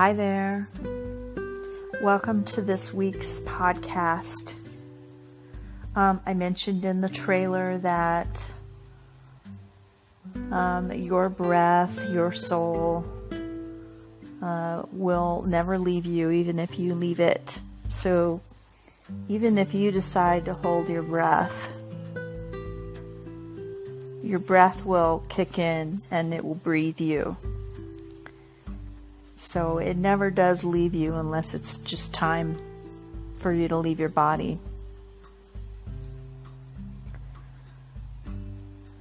Hi there. Welcome to this week's podcast. I mentioned in the trailer that your breath, your soul will never leave you, even if you leave it. So even if you decide to hold your breath will kick in and it will breathe you. So it never does leave you unless it's just time for you to leave your body.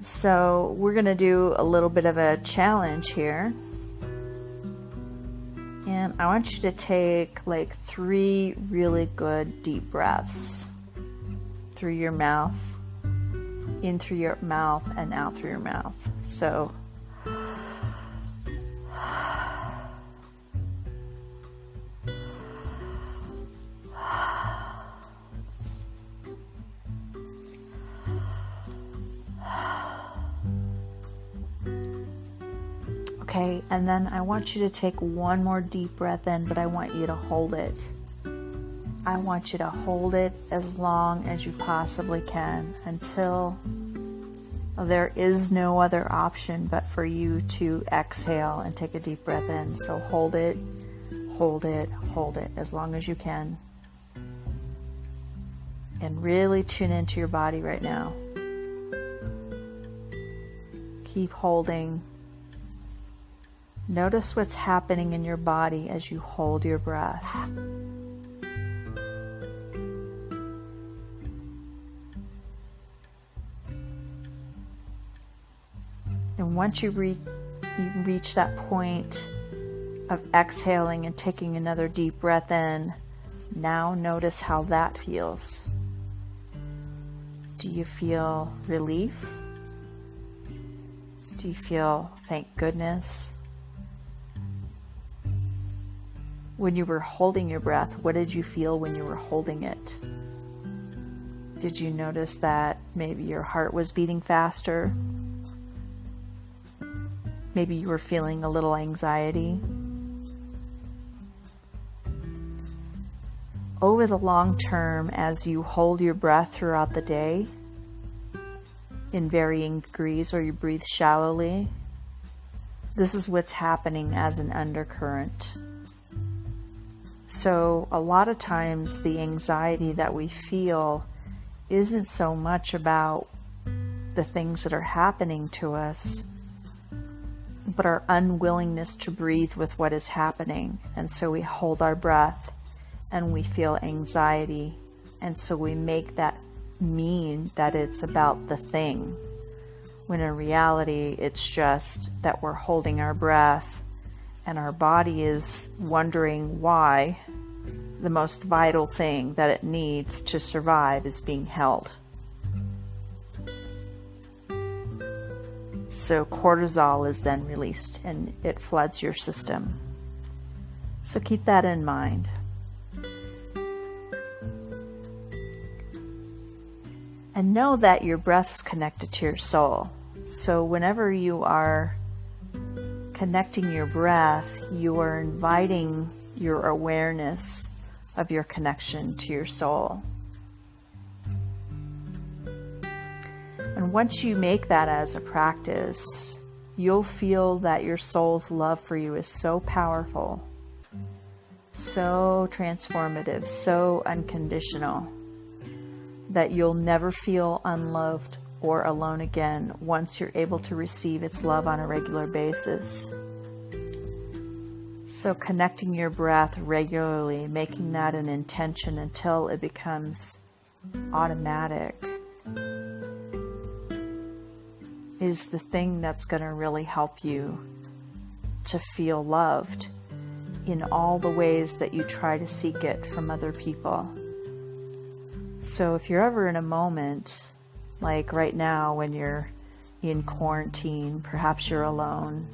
So we're going to do a little bit of a challenge here. And I want you to take like 3 really good deep breaths through your mouth, in through your mouth and out through your mouth. So okay, and then I want you to take one more deep breath in, but I want you to hold it. I want you to hold it as long as you possibly can until there is no other option but for you to exhale and take a deep breath in. So hold it, hold it, hold it as long as you can. And really tune into your body right now. Keep holding. Notice what's happening in your body as you hold your breath. And once you reach that point of exhaling and taking another deep breath in, now notice how that feels. Do you feel relief? Do you feel thank goodness? When you were holding your breath, what did you feel when you were holding it? Did you notice that maybe your heart was beating faster? Maybe you were feeling a little anxiety. Over the long term, as you hold your breath throughout the day in varying degrees, or you breathe shallowly, this is what's happening as an undercurrent. So a lot of times the anxiety that we feel isn't so much about the things that are happening to us, but our unwillingness to breathe with what is happening. And so we hold our breath and we feel anxiety. And so we make that mean that it's about the thing, when in reality it's just that we're holding our breath and our body is wondering why the most vital thing that it needs to survive is being held. So cortisol is then released and it floods your system. So keep that in mind. And know that your breath is connected to your soul. So whenever you are connecting your breath, you are inviting your awareness of your connection to your soul. And once you make that as a practice, you'll feel that your soul's love for you is so powerful, so transformative, so unconditional, that you'll never feel unloved or alone again once you're able to receive its love on a regular basis. So connecting your breath regularly, making that an intention until it becomes automatic, is the thing that's going to really help you to feel loved in all the ways that you try to seek it from other people. So if you're ever in a moment, like right now when you're in quarantine, perhaps you're alone,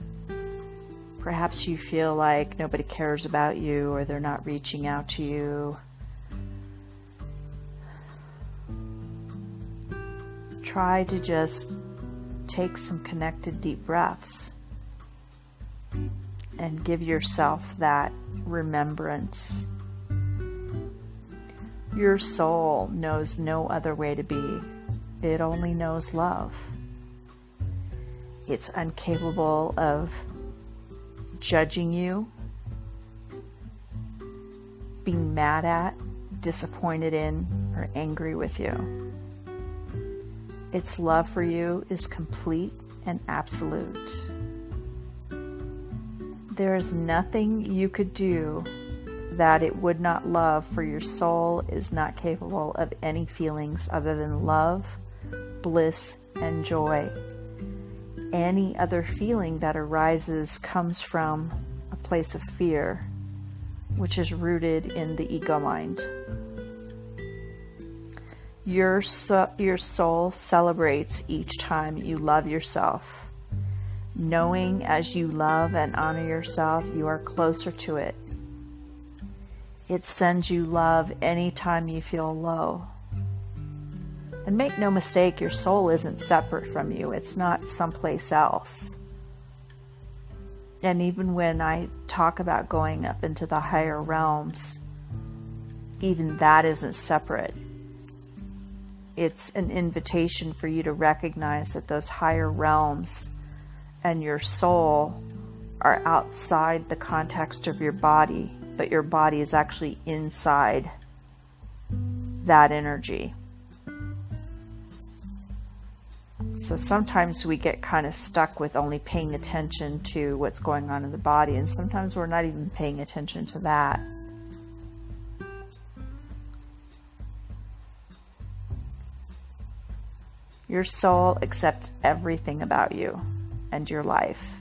perhaps you feel like nobody cares about you or they're not reaching out to you, try to just take some connected deep breaths and give yourself that remembrance. Your soul knows no other way to be. It only knows love. It's incapable of judging you, being mad at, disappointed in, or angry with you. Its love for you is complete and absolute. There is nothing you could do that it would not love, for your soul is not capable of any feelings other than love, bliss, and joy. Any other feeling that arises comes from a place of fear, which is rooted in the ego mind. Your soul celebrates each time you love yourself. Knowing as you love and honor yourself, you are closer to it. It sends you love anytime you feel low. And make no mistake, your soul isn't separate from you. It's not someplace else. And even when I talk about going up into the higher realms, even that isn't separate. It's an invitation for you to recognize that those higher realms and your soul are outside the context of your body, but your body is actually inside that energy. So sometimes we get kind of stuck with only paying attention to what's going on in the body, and sometimes we're not even paying attention to that. Your soul accepts everything about you and your life.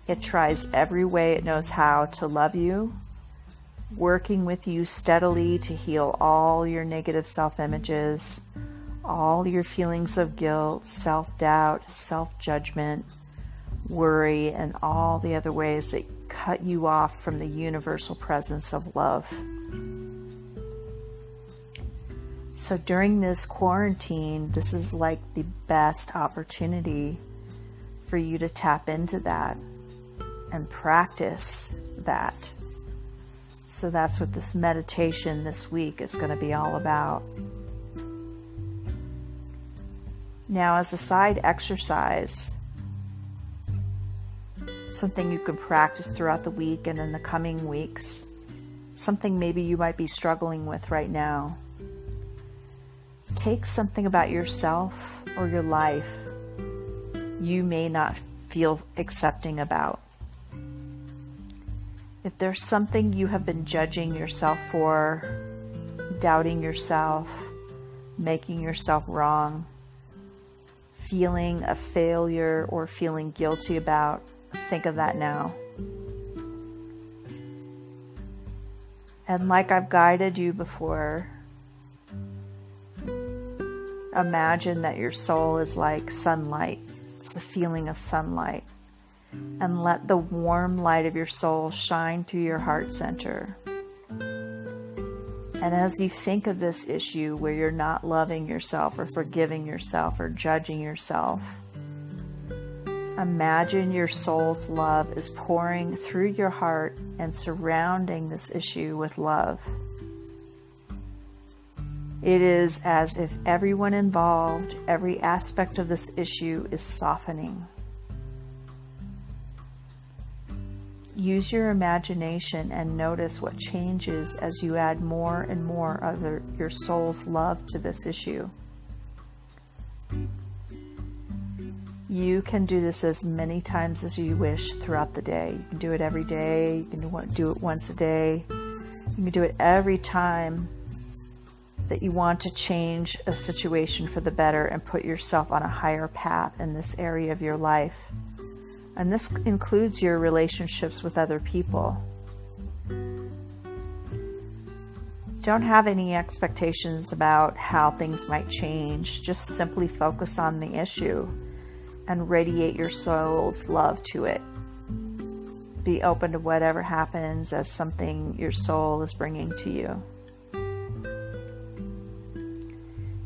It tries every way it knows how to love you, working with you steadily to heal all your negative self-images, all your feelings of guilt, self-doubt, self-judgment, worry, and all the other ways that cut you off from the universal presence of love. So during this quarantine, this is like the best opportunity for you to tap into that and practice that. So that's what this meditation this week is going to be all about. Now, as a side exercise, something you can practice throughout the week and in the coming weeks, something maybe you might be struggling with right now. Take something about yourself or your life you may not feel accepting about. If there's something you have been judging yourself for, doubting yourself, making yourself wrong, feeling a failure or feeling guilty about, think of that now. And like I've guided you before, imagine that your soul is like sunlight. It's the feeling of sunlight. And let the warm light of your soul shine through your heart center. And as you think of this issue where you're not loving yourself or forgiving yourself or judging yourself, imagine your soul's love is pouring through your heart and surrounding this issue with love. It is as if everyone involved, every aspect of this issue is softening. Use your imagination and notice what changes as you add more and more of your soul's love to this issue. You can do this as many times as you wish throughout the day. You can do it every day. You can do it once a day. You can do it every time that you want to change a situation for the better and put yourself on a higher path in this area of your life. And this includes your relationships with other people. Don't have any expectations about how things might change. Just simply focus on the issue and radiate your soul's love to it. Be open to whatever happens as something your soul is bringing to you.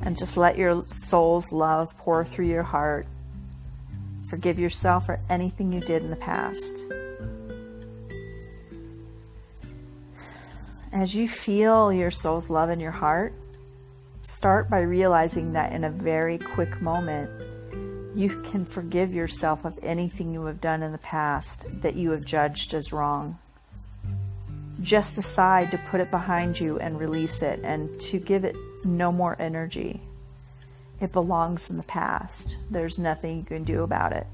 And just let your soul's love pour through your heart. Forgive yourself for anything you did in the past. As you feel your soul's love in your heart, start by realizing that in a very quick moment, you can forgive yourself of anything you have done in the past that you have judged as wrong. Just decide to put it behind you and release it, and to give it no more energy. It belongs in the past. There's nothing you can do about it.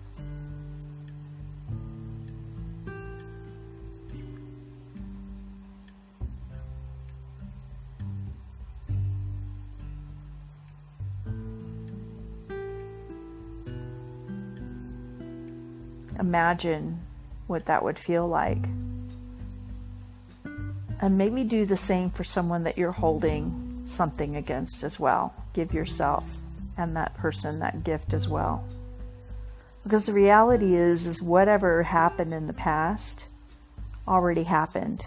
Imagine what that would feel like. And maybe do the same for someone that you're holding something against as well. Give yourself and that person that gift as well. Because the reality is whatever happened in the past already happened.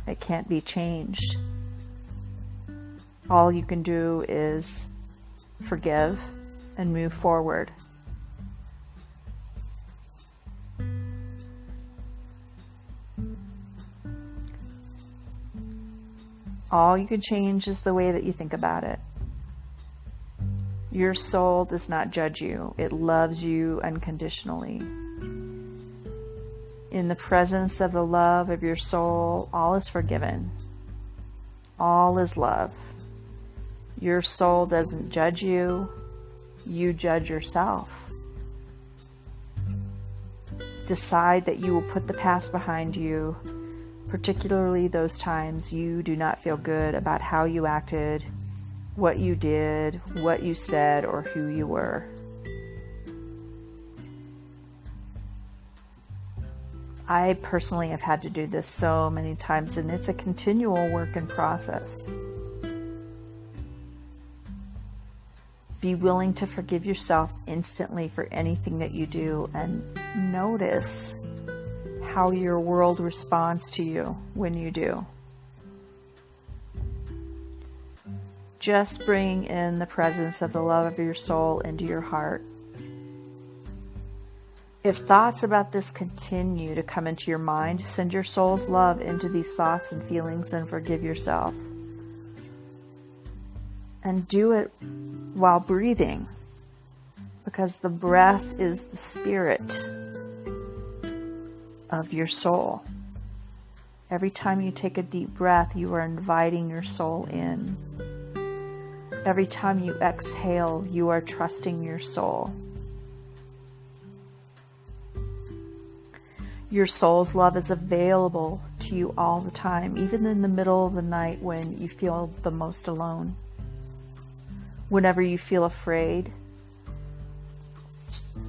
It can't be changed. All you can do is forgive and move forward. All you can change is the way that you think about it. Your soul does not judge you. It loves you unconditionally. In the presence of the love of your soul, all is forgiven. All is love. Your soul doesn't judge you. You judge yourself. Decide that you will put the past behind you, particularly those times you do not feel good about how you acted, what you did, what you said, or who you were. I personally have had to do this so many times, and it's a continual work in process. Be willing to forgive yourself instantly for anything that you do, and notice how your world responds to you when you do. Just bring in the presence of the love of your soul into your heart. If thoughts about this continue to come into your mind, send your soul's love into these thoughts and feelings and forgive yourself. And do it while breathing, because the breath is the spirit of your soul. Every time you take a deep breath, you are inviting your soul in. Every time you exhale, you are trusting your soul. Your soul's love is available to you all the time, even in the middle of the night when you feel the most alone. Whenever you feel afraid,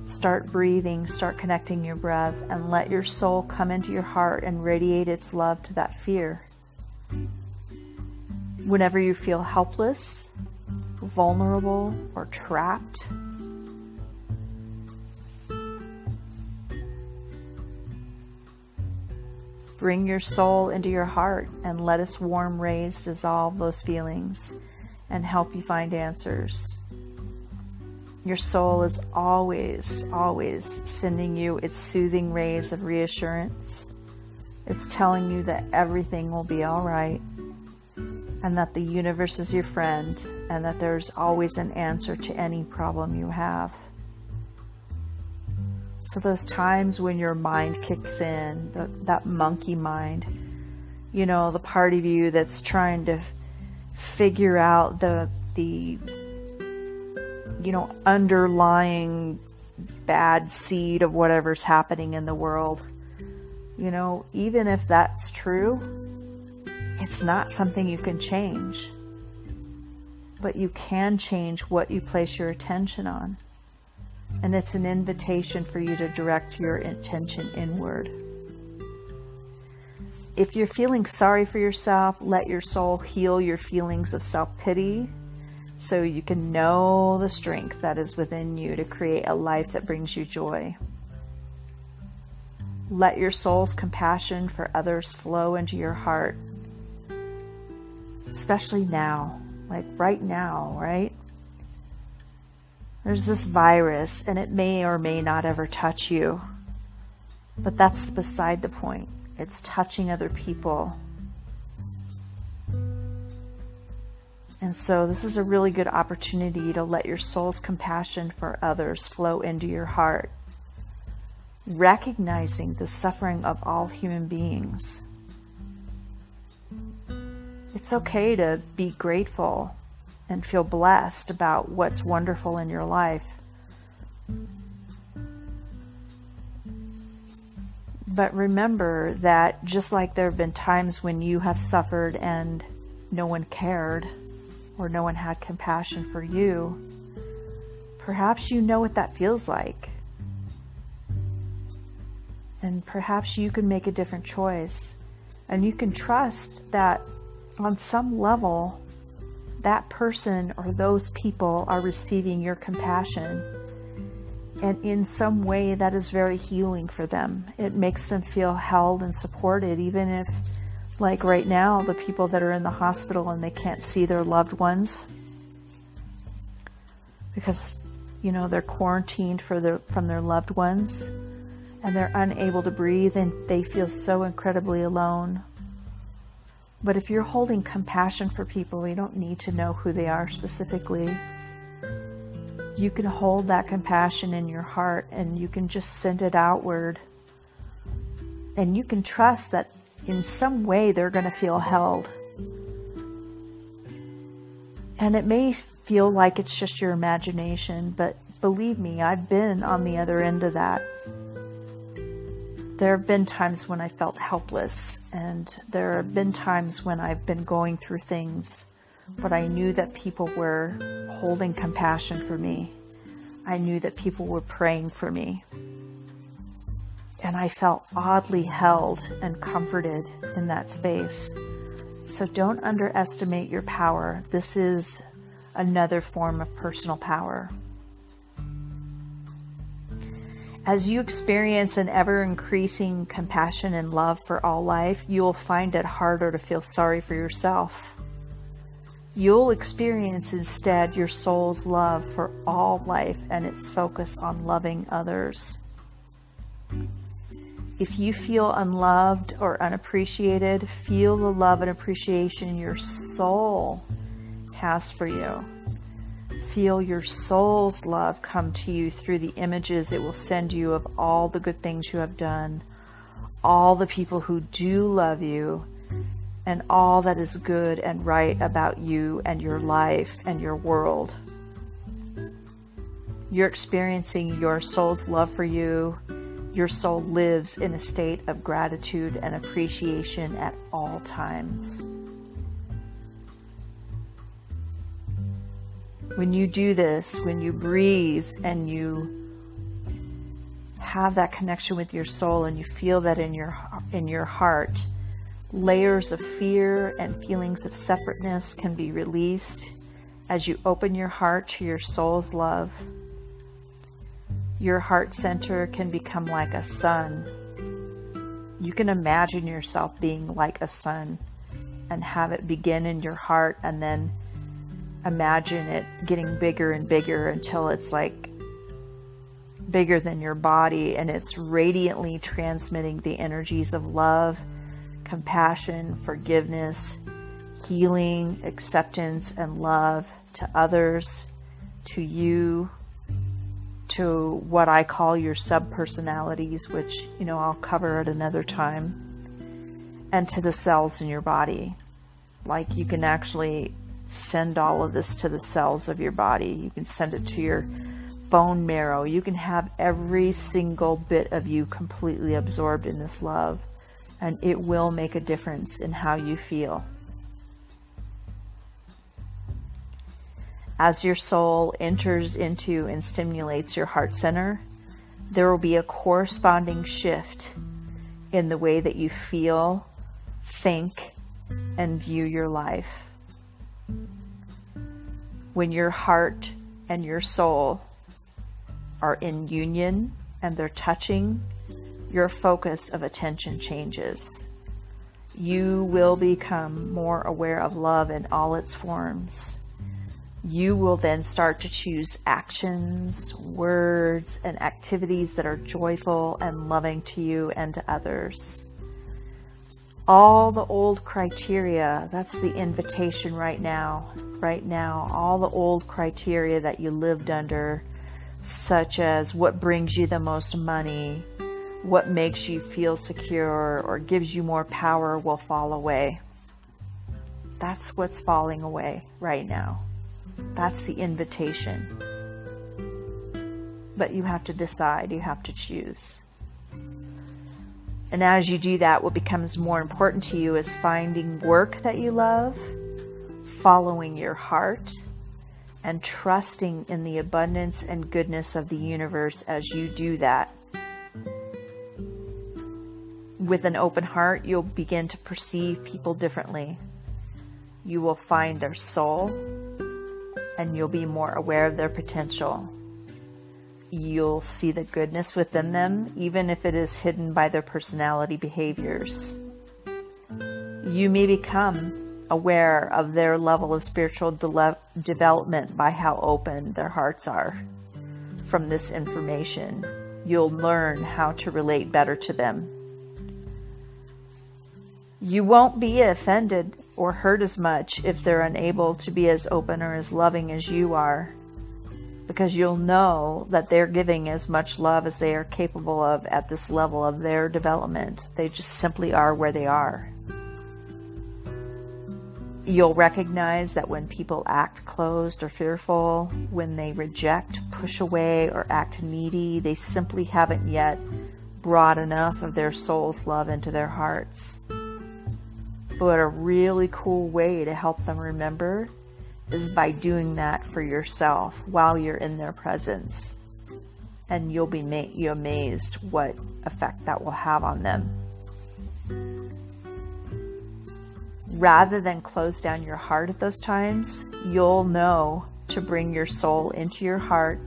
start breathing, start connecting your breath, and let your soul come into your heart and radiate its love to that fear. Whenever you feel helpless, vulnerable, or trapped, bring your soul into your heart and let its warm rays dissolve those feelings and help you find answers. Your soul is always, always sending you its soothing rays of reassurance. It's telling you that everything will be all right, and that the universe is your friend, and that there's always an answer to any problem you have. So those times when your mind kicks in, that monkey mind, you know, the part of you that's trying to figure out the underlying bad seed of whatever's happening in the world. Even if that's true, it's not something you can change. But you can change what you place your attention on. And it's an invitation for you to direct your attention inward. If you're feeling sorry for yourself, let your soul heal your feelings of self-pity, so you can know the strength that is within you to create a life that brings you joy. Let your soul's compassion for others flow into your heart, especially now, like right now, right? There's this virus, and it may or may not ever touch you, but that's beside the point. It's touching other people. And so this is a really good opportunity to let your soul's compassion for others flow into your heart, recognizing the suffering of all human beings. It's okay to be grateful and feel blessed about what's wonderful in your life. But remember that just like there have been times when you have suffered and no one cared or no one had compassion for you, perhaps you know what that feels like. And perhaps you can make a different choice. And you can trust that on some level, that person or those people are receiving your compassion. And in some way that is very healing for them. It makes them feel held and supported, even if, like right now, the people that are in the hospital and they can't see their loved ones because, they're quarantined from their loved ones and they're unable to breathe and they feel so incredibly alone. But if you're holding compassion for people, you don't need to know who they are specifically. You can hold that compassion in your heart and you can just send it outward. And you can trust that in some way they're going to feel held. And it may feel like it's just your imagination, but believe me, I've been on the other end of that. There have been times when I felt helpless, and there have been times when I've been going through things, but I knew that people were holding compassion for me. I knew that people were praying for me. And I felt oddly held and comforted in that space. So don't underestimate your power. This is another form of personal power. As you experience an ever-increasing compassion and love for all life, you'll find it harder to feel sorry for yourself. You'll experience instead your soul's love for all life and its focus on loving others. If you feel unloved or unappreciated, feel the love and appreciation your soul has for you. Feel your soul's love come to you through the images it will send you of all the good things you have done, all the people who do love you, and all that is good and right about you and your life and your world. You're experiencing your soul's love for you. Your soul lives in a state of gratitude and appreciation at all times. When you do this, when you breathe and you have that connection with your soul and you feel that in your heart, layers of fear and feelings of separateness can be released as you open your heart to your soul's love. Your heart center can become like a sun. You can imagine yourself being like a sun and have it begin in your heart, and then imagine it getting bigger and bigger until it's like bigger than your body, and it's radiantly transmitting the energies of love, compassion, forgiveness, healing, acceptance, and love to others, to you, to what I call your subpersonalities, which, I'll cover at another time, and to the cells in your body. Like, you can actually send all of this to the cells of your body. You can send it to your bone marrow. You can have every single bit of you completely absorbed in this love, and it will make a difference in how you feel. As your soul enters into and stimulates your heart center, there will be a corresponding shift in the way that you feel, think, and view your life. When your heart and your soul are in union and they're touching, your focus of attention changes. You will become more aware of love in all its forms. You will then start to choose actions, words, and activities that are joyful and loving to you and to others. All the old criteria, that's the invitation right now. Right now, all the old criteria that you lived under, such as what brings you the most money, what makes you feel secure or gives you more power, will fall away. That's what's falling away right now. That's the invitation. But you have to decide, you have to choose. And as you do that, what becomes more important to you is finding work that you love, following your heart, and trusting in the abundance and goodness of the universe as you do that. With an open heart, you'll begin to perceive people differently. You will find their soul, and you'll be more aware of their potential. You'll see the goodness within them, even if it is hidden by their personality behaviors. You may become aware of their level of spiritual development by how open their hearts are. From this information, you'll learn how to relate better to them. You won't be offended or hurt as much if they're unable to be as open or as loving as you are, because you'll know that they're giving as much love as they are capable of at this level of their development. They just simply are where they are. You'll recognize that when people act closed or fearful, when they reject, push away, or act needy, they simply haven't yet brought enough of their soul's love into their hearts. But a really cool way to help them remember is by doing that for yourself while you're in their presence. And you'll be amazed what effect that will have on them. Rather than close down your heart at those times, you'll know to bring your soul into your heart,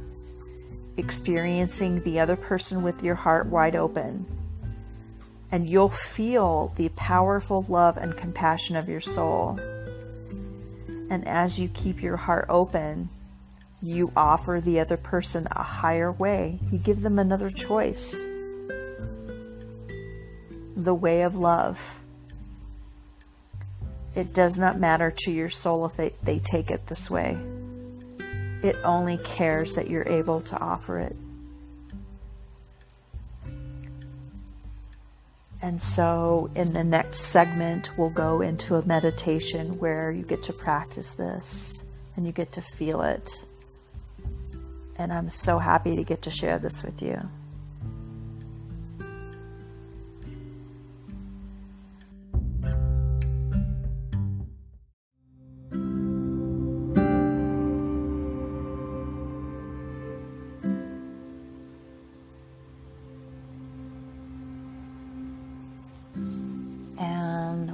experiencing the other person with your heart wide open. And you'll feel the powerful love and compassion of your soul. And as you keep your heart open, you offer the other person a higher way. You give them another choice. The way of love. It does not matter to your soul if they take it this way. It only cares that you're able to offer it. And so in the next segment, we'll go into a meditation where you get to practice this and you get to feel it. And I'm so happy to get to share this with you.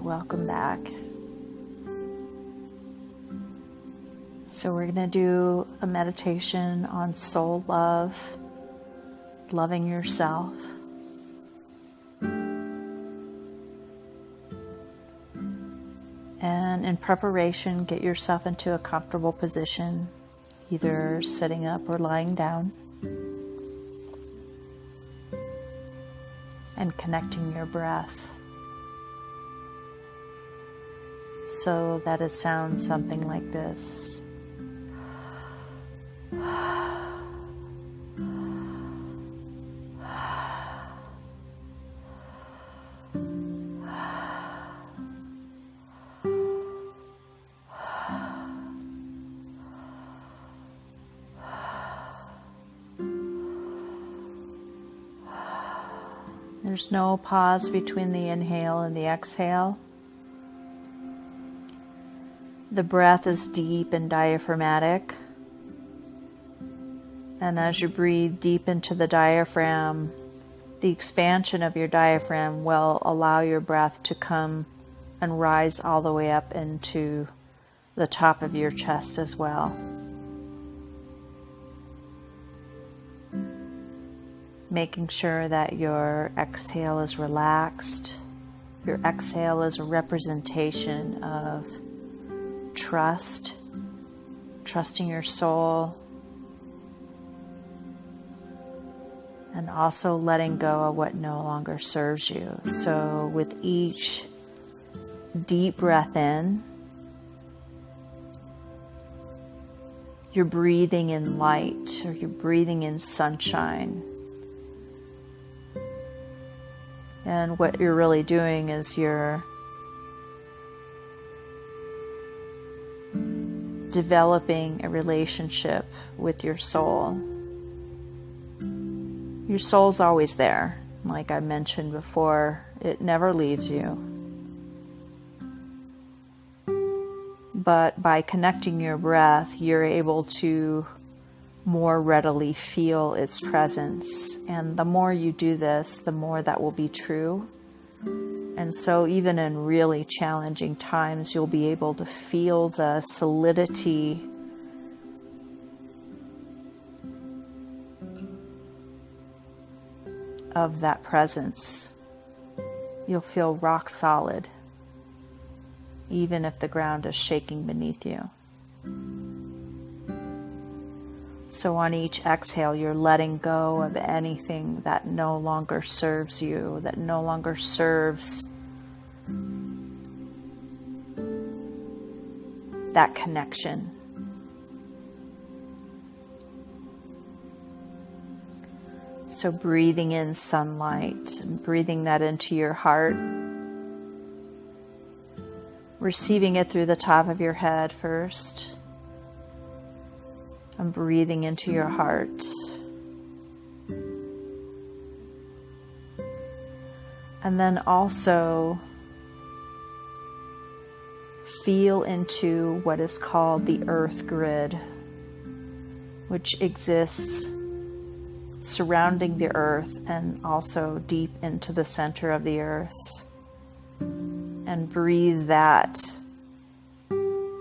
Welcome back. So we're going to do a meditation on soul love, loving yourself. And in preparation, get yourself into a comfortable position, either sitting up or lying down. And connecting your breath, so that it sounds something like this. There's no pause between the inhale and the exhale. The breath is deep and diaphragmatic. And as you breathe deep into the diaphragm, the expansion of your diaphragm will allow your breath to come and rise all the way up into the top of your chest as well. Making sure that your exhale is relaxed. Your exhale is a representation of trust, trusting your soul, and also letting go of what no longer serves you. So with each deep breath in, you're breathing in light, or you're breathing in sunshine. And what you're really doing is you're developing a relationship with your soul. Your soul's always there. Like I mentioned before, it never leaves you. But by connecting your breath, you're able to more readily feel its presence. And the more you do this, the more that will be true. And so even in really challenging times, you'll be able to feel the solidity of that presence. You'll feel rock solid, even if the ground is shaking beneath you. So on each exhale, you're letting go of anything that no longer serves you, that no longer serves that connection. So breathing in sunlight, breathing that into your heart, receiving it through the top of your head first, and breathing into your heart. And then also feel into what is called the earth grid, which exists surrounding the earth and also deep into the center of the earth. And breathe that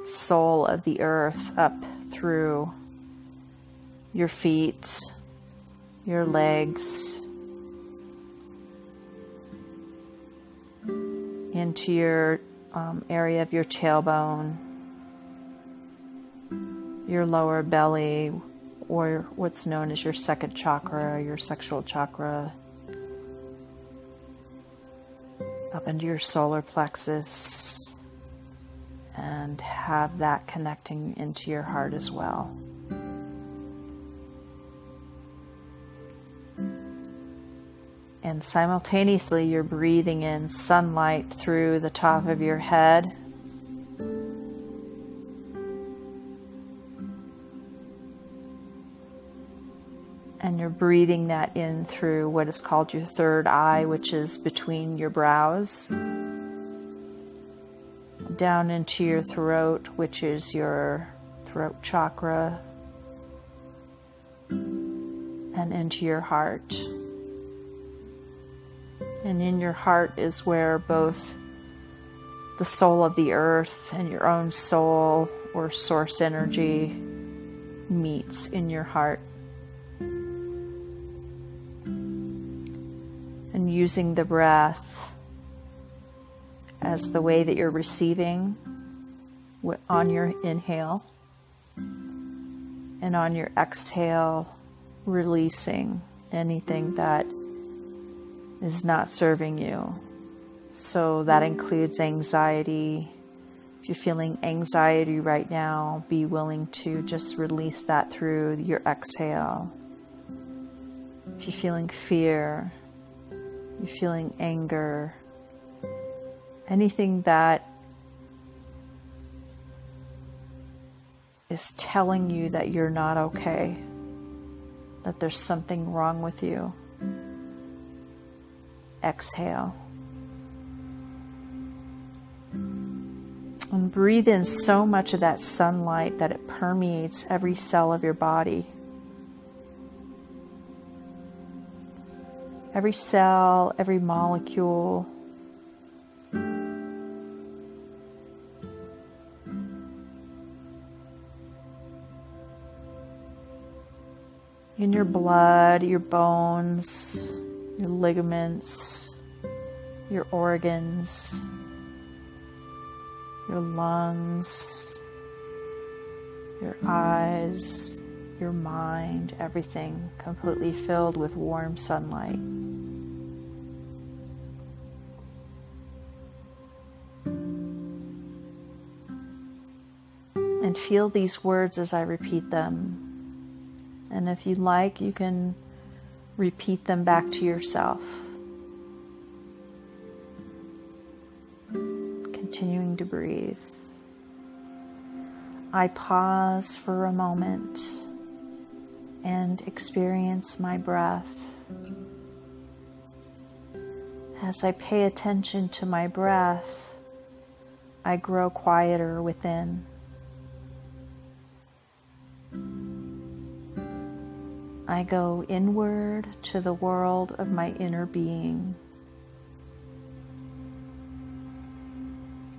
soul of the earth up through your feet, your legs, into your area of your tailbone, your lower belly, or what's known as your second chakra, your sexual chakra, up into your solar plexus, and have that connecting into your heart as well. And simultaneously, you're breathing in sunlight through the top of your head. And you're breathing that in through what is called your third eye, which is between your brows, down into your throat, which is your throat chakra, and into your heart. And in your heart is where both the soul of the earth and your own soul or source energy meets in your heart. And using the breath as the way that you're receiving on your inhale, and on your exhale, releasing anything that is not serving you. So that includes anxiety. If you're feeling anxiety right now, be willing to just release that through your exhale. If you're feeling fear, you're feeling anger, anything that is telling you that you're not okay, that there's something wrong with you, exhale. And breathe in so much of that sunlight that it permeates every cell of your body. Every cell, every molecule. In your blood, your bones, your ligaments, your organs, your lungs, your eyes, your mind, everything completely filled with warm sunlight. feel these words as I repeat them. And if you'd like, you can repeat them back to yourself. Continuing to breathe. I pause for a moment and experience my breath. As I pay attention to my breath, I grow quieter within. I go inward to the world of my inner being.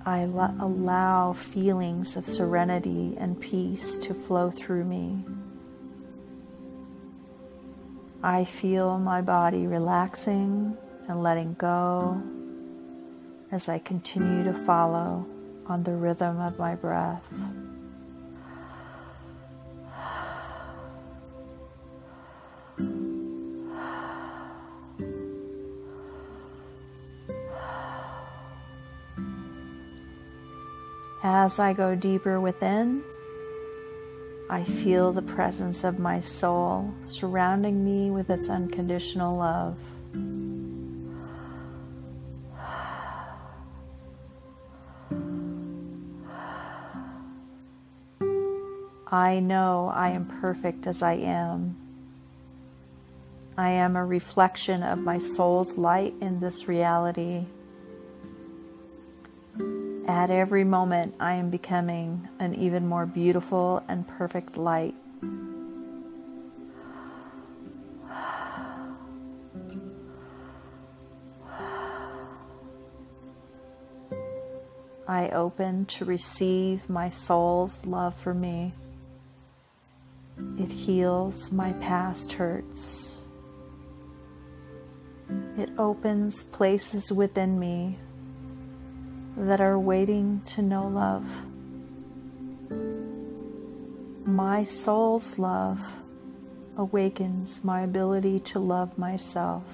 I allow feelings of serenity and peace to flow through me. I feel my body relaxing and letting go as I continue to follow on the rhythm of my breath. As I go deeper within, I feel the presence of my soul surrounding me with its unconditional love. I know I am perfect as I am. I am a reflection of my soul's light in this reality. At every moment, I am becoming an even more beautiful and perfect light. I open to receive my soul's love for me. It heals my past hurts. It opens places within me that are waiting to know love. My soul's love awakens my ability to love myself.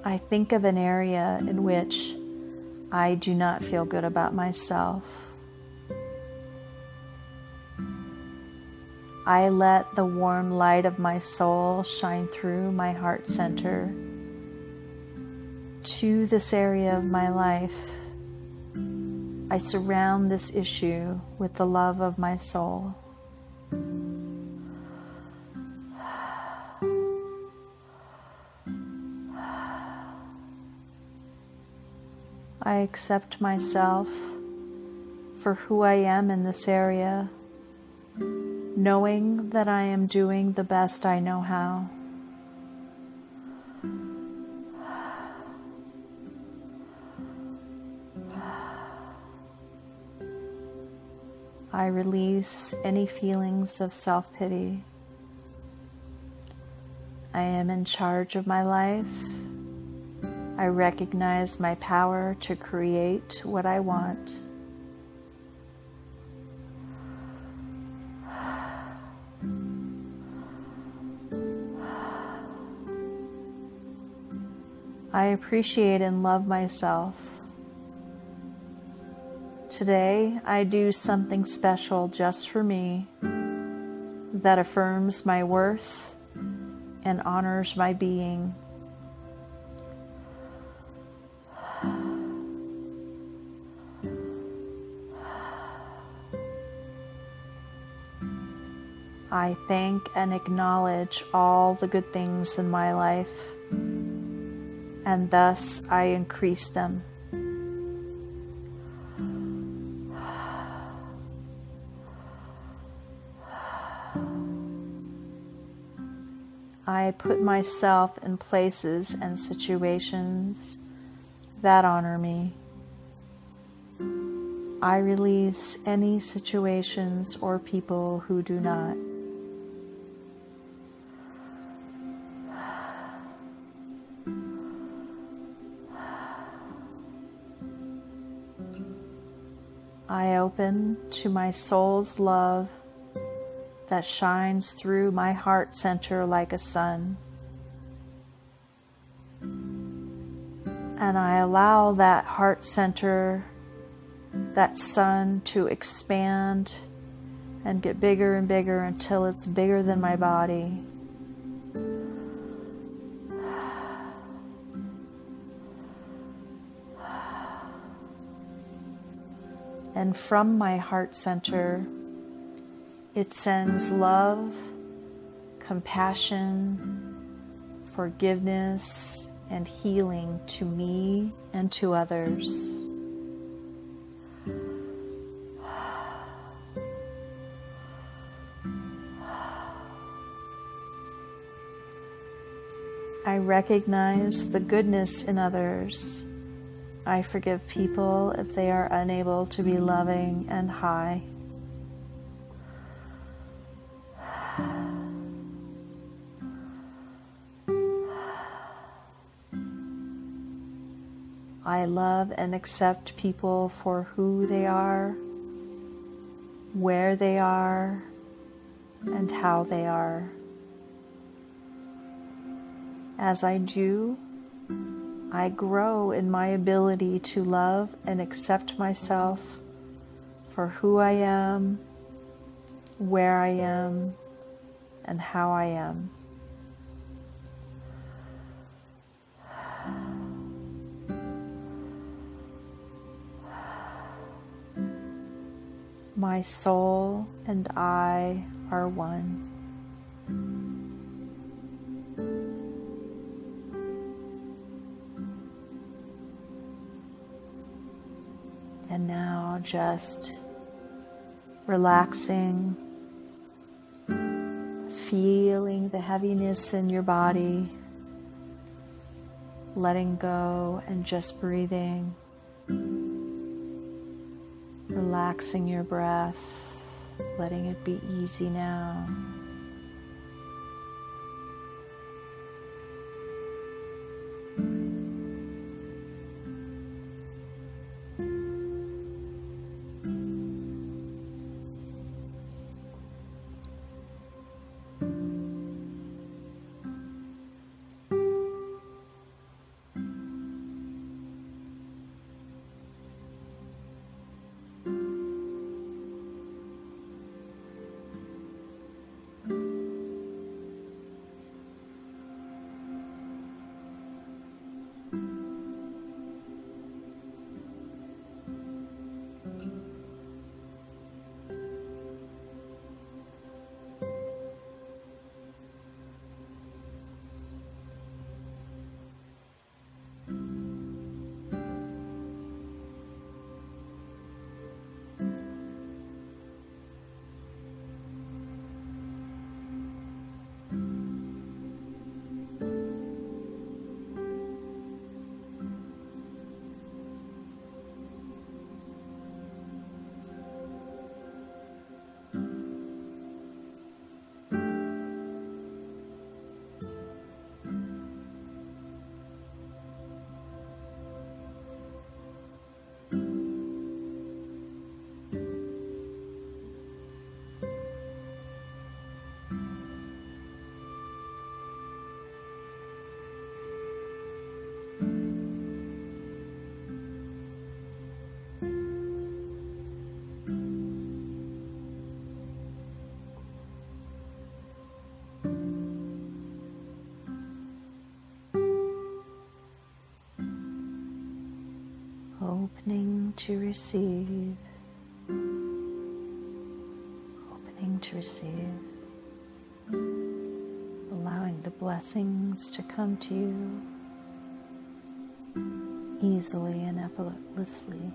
I think of an area in which I do not feel good about myself. I let the warm light of my soul shine through my heart center to this area of my life. I surround this issue with the love of my soul. I accept myself for who I am in this area, knowing that I am doing the best I know how. I release any feelings of self-pity. I am in charge of my life. I recognize my power to create what I want. I appreciate and love myself. Today, I do something special just for me that affirms my worth and honors my being. I thank and acknowledge all the good things in my life, and thus I increase them. I put myself in places and situations that honor me. I release any situations or people who do not. I open to my soul's love that shines through my heart center like a sun. And I allow that heart center, that sun, to expand and get bigger and bigger until it's bigger than my body. And from my heart center, it sends love, compassion, forgiveness, and healing to me and to others. I recognize the goodness in others. I forgive people if they are unable to be loving and high. I love and accept people for who they are, where they are, and how they are. As I do, I grow in my ability to love and accept myself for who I am, where I am, and how I am. My soul and I are one. And now just relaxing, feeling the heaviness in your body, letting go and just breathing, relaxing your breath, letting it be easy now. Opening to receive, opening to receive, allowing the blessings to come to you easily and effortlessly.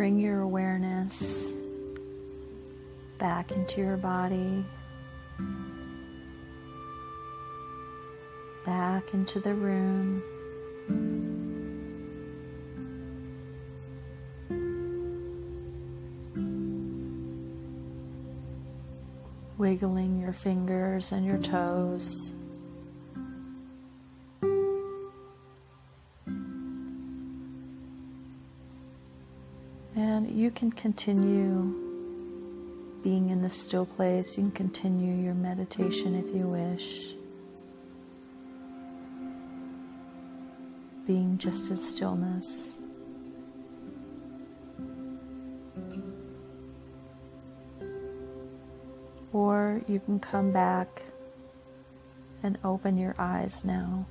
bring your awareness back into your body, back into the room. Wiggling your fingers and your toes. And you can continue being in the still place. You can continue your meditation if you wish. Being just as stillness. Or you can come back and open your eyes now.